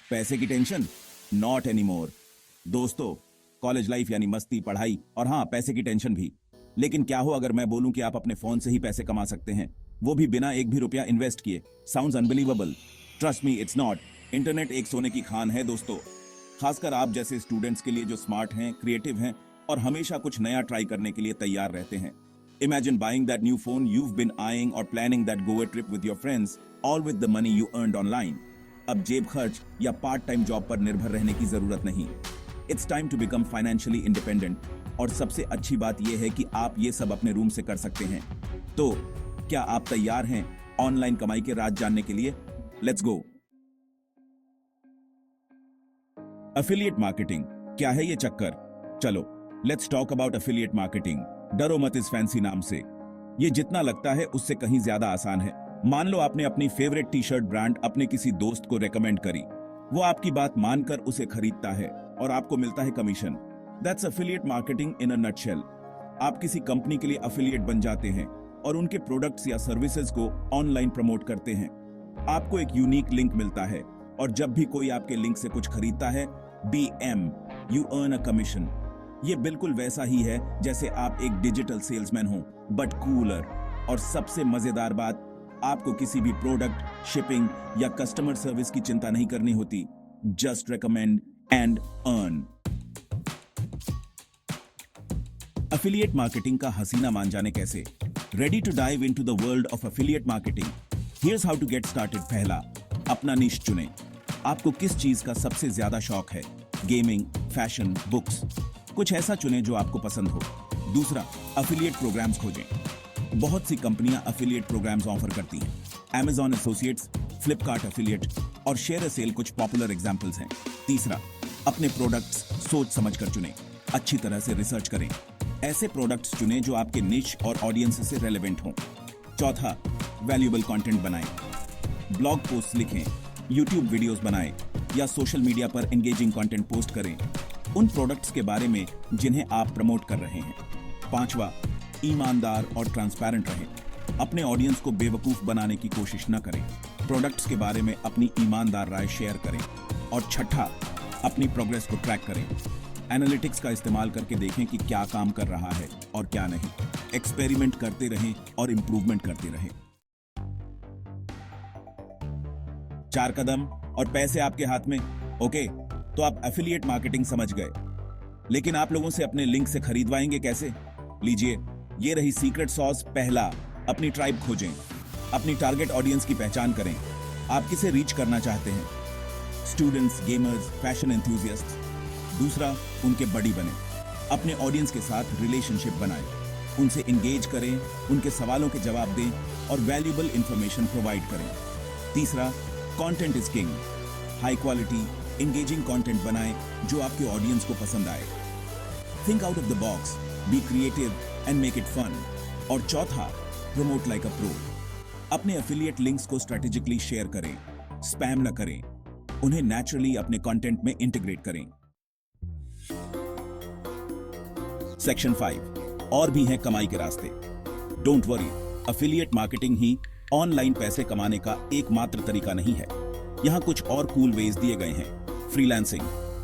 पैसे की tension not anymore. दोस्तों, कॉलेज लाइफ यानी मस्ती, पढ़ाई और हाँ, पैसे की टेंशन भी। लेकिन क्या हो अगर मैं बोलूं कि आप अपने फोन से ही पैसे कमा सकते हैं, वो भी बिना एक भी रुपया इन्वेस्ट किए। Sounds unbelievable. Trust me, it's not. Internet एक सोने की खान है दोस्तों, खासकर आप जैसे स्टूडेंट्स के लिए जो स्मार्ट हैं, क्रिएटिव हैं और हमेशा कुछ नया ट्राई करने के लिए तैयार रहते हैं। Imagine buying that new phone you've been eyeing or planning that Goa trip with your friends, all with the money you earned online. अब जेब खर्च या पार्ट टाइम जॉब पर निर्भर रहने की जरूरत नहीं। It's time to become financially independent. और सबसे अच्छी बात यह है कि आप ये सब अपने रूम से कर सकते हैं। तो क्या आप तैयार हैं ऑनलाइन कमाई के राज जानने के लिए? Let's go. Affiliate marketing, क्या है ये चक्कर? चलो, let's talk about affiliate marketing. डरो मत इस फैंसी नाम से, ये जितना लगता है उससे कहीं ज्यादा आसान है। मान लो आपने अपनी फेवरेट टी शर्ट ब्रांड अपने किसी दोस्त को रेकमेंड करी, वो आपकी बात मानकर उसे खरीदता है और आपको मिलता है commission. That's affiliate marketing in a nutshell. आप किसी कंपनी के लिए एफिलिएट बन जाते हैं और उनके प्रोडक्ट्स या सर्विसेज को ऑनलाइन प्रमोट करते हैं। आपको एक यूनिक लिंक मिलता है और जब भी कोई आपके लिंक से कुछ खरीदता है, BM, you earn a commission. ये बिल्कुल वैसा ही है जैसे आप एक डिजिटल सेल्समैन हो, बट कूलर। और सबसे मजेदार बात, आपको किसी भी प्रोडक्ट, शिपिंग या कस्टमर सर्विस की चिंता नहीं करनी होती। Just recommend and earn. Affiliate marketing का हसीना मान जाने कैसे? Ready to dive into the world of affiliate marketing? Here's how to get started. पहला, अपना निश चुनें। आपको किस चीज का सबसे ज्यादा शौक है? Gaming, fashion, books? कुछ ऐसा चुनें जो आपको पसंद हो। दूसरा, एफिलिएट प्रोग्राम्स खोजें। बहुत सी कंपनियां एफिलिएट प्रोग्राम्स ऑफर करती हैं। Amazon एसोसिएट्स, फ्लिपकार्ट एफिलिएट और शेयर अ सेल कुछ पॉपुलर एग्जांपल्स हैं। तीसरा, अपने प्रोडक्ट्स सोच समझकर चुनें। अच्छी तरह से रिसर्च करें। ऐसे प्रोडक्ट्स चुनें जो आपके निश और ऑडियंस से रेलेवेंट हों। चौथा, वैल्यूएबल कंटेंट बनाएं। ब्लॉग पोस्ट लिखें, यूट्यूब वीडियोस बनाएं या सोशल मीडिया पर एंगेजिंग कंटेंट पोस्ट करें उन प्रोडक्ट्स के बारे में जिन्हें आप प्रमोट कर रहे हैं। पांचवा, ईमानदार और ट्रांसपेरेंट रहें। अपने ऑडियंस को बेवकूफ बनाने की कोशिश न करें। प्रोडक्ट्स के बारे में अपनी ईमानदार राय शेयर करें। और छठा, अपनी प्रोग्रेस को ट्रैक करें। एनालिटिक्स का इस्तेमाल करके देखें कि क्या काम कर रहा है और क्या नहीं। एक्सपेरिमेंट करते रहें और इंप्रूवमेंट करते रहें। 4 कदम और पैसे आपके हाथ में। ओके, तो आप एफिलिएट मार्केटिंग समझ गए, लेकिन आप लोगों से अपने लिंक से खरीदवाएंगे कैसे? लीजिए, ये रही सीक्रेट सॉस। पहला, अपनी ट्राइब खोजें। अपनी टारगेट ऑडियंस की पहचान करें। आप किसे रीच करना चाहते हैं? Students, gamers, fashion enthusiasts. दूसरा, उनके बडी बने। अपने ऑडियंस के साथ रिलेशनशिप बनाएं। उनसे इंगेज करें, उनके सवालों के जवाब दें और वैल्यूएबल इंफॉर्मेशन प्रोवाइड करें। तीसरा, content is king. High quality engaging content बनाएं जो आपके ऑडियंस को पसंद आए। Think out of the box, be creative and make it fun. और चौथा, प्रमोट लाइक अ प्रो। अपने एफिलिएट लिंक्स को स्ट्रेटेजिकली शेयर करें, स्पैम न करें, उन्हें नेचुरली अपने कंटेंट में इंटीग्रेट करें। सेक्शन 5, और भी हैं कमाई के रास्ते। Don't worry, affiliate marketing he online पैसे कमाने का एकमात्र तरीका नहीं है। यहां कुछ और कूल वेज दिए गए हैं। फ्रीलांसिंग,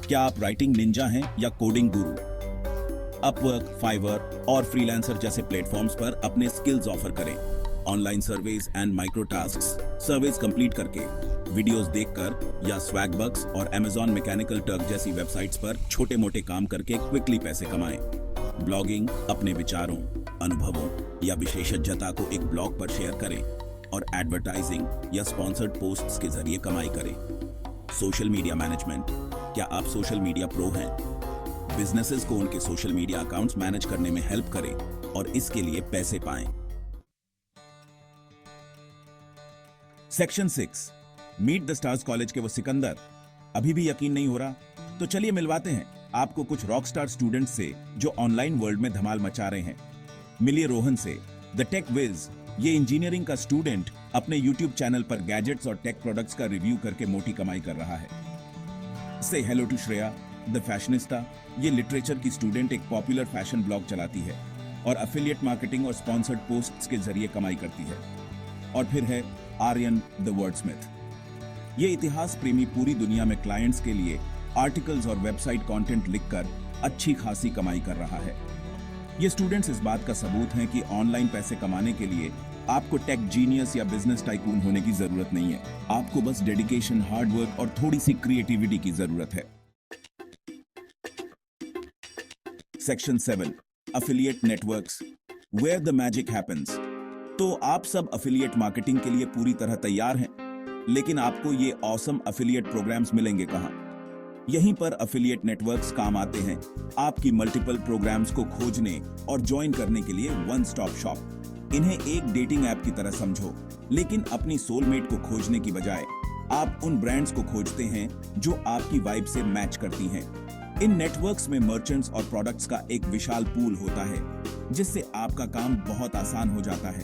क्या आप राइटिंग निंजा हैं या कोडिंग गुरु? अपवर्क, फाइवर और फ्रीलांसर जैसे प्लेटफॉर्म्स पर अपने स्किल्स ऑफर करें। Online surveys and micro tasks. Surveys complete करके, वीडियोस देखकर या स्वैगबक्स और Amazon मैकेनिकल टर्क जैसी वेबसाइट्स पर छोटे मोटे काम करके क्विकली पैसे कमाएं। ब्लॉगिंग, अपने विचारों, अनुभवों या विशेषज्ञता को एक ब्लॉग पर शेयर करें और एडवर्टाइजिंग या स्पॉन्सर्ड पोस्ट्स के जरिए कमाई करें। सोशल मीडिया मैनेजमेंट, क्या आप सोशल मीडिया प्रो हैं? बिजनेसेस को उनके सोशल मीडिया अकाउंट्स मैनेज करने में हेल्प करें और इसके लिए पैसे पाएं। Section 6, meet the stars college के वो सिकंदर। अभी भी यकीन नहीं हो रहा? तो चलिए मिलवाते हैं आपको कुछ रॉक स्टार स्टूडेंट्स से जो ऑनलाइन वर्ल्ड में धमाल मचा रहे हैं। मिलिए रोहन से, द टेक विज। ये इंजीनियरिंग का स्टूडेंट अपने यूट्यूब चैनल पर गैजेट्स और टेक प्रोडक्ट्स का रिव्यू करके मोटी कमाई कर रहा है। Say hello to Shreya, the fashionista. ये लिटरेचर की स्टूडेंट एक पॉपुलर फैशन ब्लॉग चलाती है और एफिलिएट मार्केटिंग और स्पॉन्सर्ड पोस्ट्स के जरिए कमाई करती है। और फिर है आर्यन द वर्डस्मिथ। ये इतिहास प्रेमी पूरी दुनिया में क्लाइंट्स के लिए आर्टिकल्स और वेबसाइट कंटेंट लिखकर अच्छी खासी कमाई कर रहा है। ये स्टूडेंट्स इस बात का सबूत हैं कि ऑनलाइन पैसे कमाने के लिए आपको टेक जीनियस या बिजनेस टाइकून होने की जरूरत नहीं है। आपको बस डेडिकेशन, हार्डवर्क और थोड़ी सी क्रिएटिविटी की जरूरत है। Section 7, affiliate networks, where the magic happens. तो आप सब अफिलिएट मार्केटिंग के लिए पूरी तरह तैयार हैं, लेकिन आपको ये ऑसम अफिलिएट प्रोग्राम्स मिलेंगे कहां? यहीं पर अफिलिएट नेटवर्क्स काम आते हैं आपकी मल्टीपल प्रोग्राम्स को खोजने और ज्वाइन करने के लिए वन स्टॉप शॉप। इन्हें एक डेटिंग ऐप की तरह समझो, लेकिन अपनी सोलमेट को खोजने की बजाय आप उन ब्रांड्स को खोजते हैं जो आपकी वाइब से मैच करती हैं। इन नेटवर्क्स में मर्चेंट्स और प्रोडक्ट्स का एक विशाल पूल होता है, जिससे आपका काम बहुत आसान हो जाता है।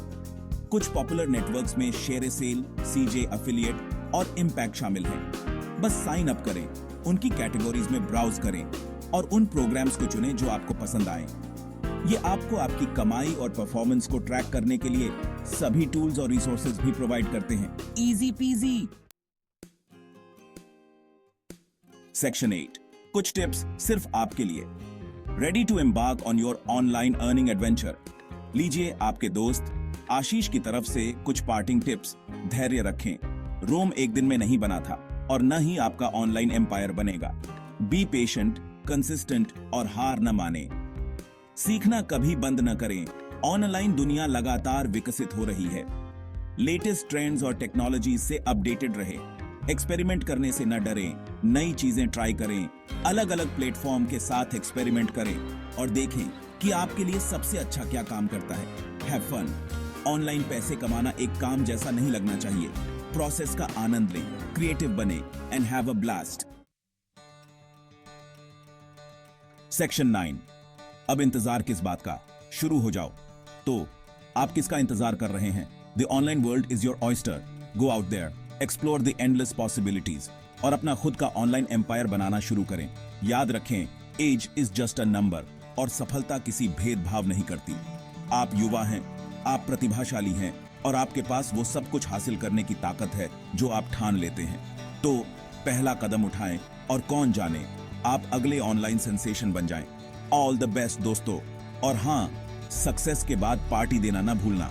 कुछ पॉपुलर नेटवर्क्स में शेयर ए सेल, सीजे अफिलिएट और इम्पैक्ट शामिल हैं। बस साइन अप करें, उनकी कैटेगरीज में ब्राउज करें और उन प्रोग्राम्स को चुनें जो आपको पसंद आए। ये आपको आपकी कमाई और परफॉर्मेंस को ट्रैक करने के लिए सभी टूल्स और रिसोर्सेज भी प्रोवाइड करते हैं। Easy PG. सेक्शन 8, कुछ टिप्स सिर्फ आपके लिए। Ready to embark on your online earning adventure. लीजिए आपके दोस्त आशीष की तरफ से कुछ पार्टिंग टिप्स। धैर्य रखें, रोम एक दिन में नहीं बना था और न ही आपका ऑनलाइन एम्पायर बनेगा। बी पेशेंट, कंसिस्टेंट और हार न माने। सीखना कभी बंद न करें, ऑनलाइन दुनिया लगातार विकसित हो रही है। लेटेस्ट ट्रेंड्स और टेक्नोलॉजी से अपडेटेड रहे। एक्सपेरिमेंट करने से न डरें, नई चीजें ट्राई करें, अलग अलग प्लेटफॉर्म के साथ एक्सपेरिमेंट करें और देखें कि आपके लिए सबसे अच्छा क्या काम करता है। Have fun. ऑनलाइन पैसे कमाना एक काम जैसा नहीं लगना चाहिए। प्रोसेस का आनंद लें, क्रिएटिव बने and have a blast. Section 9, अब इंतजार किस बात का, शुरू हो जाओ। तो आप किसका इंतजार कर रहे हैं? The online world is your oyster. Go out there, explore the endless possibilities और अपना खुद का ऑनलाइन एम्पायर बनाना शुरू करें। याद रखें, age is just a number और सफलता किसी भेदभाव नहीं करती। आप युवा हैं, आप प्रतिभाशाली हैं और आपके पास वो सब कुछ हासिल करने की ताकत है जो आप ठान लेते हैं। तो पहला कदम उठाएं और कौन जाने आप अगले ऑनलाइन सेंसेशन बन जाएं। ऑल द बेस्ट दोस्तों, और हाँ, सक्सेस के बाद पार्टी देना ना भूलना।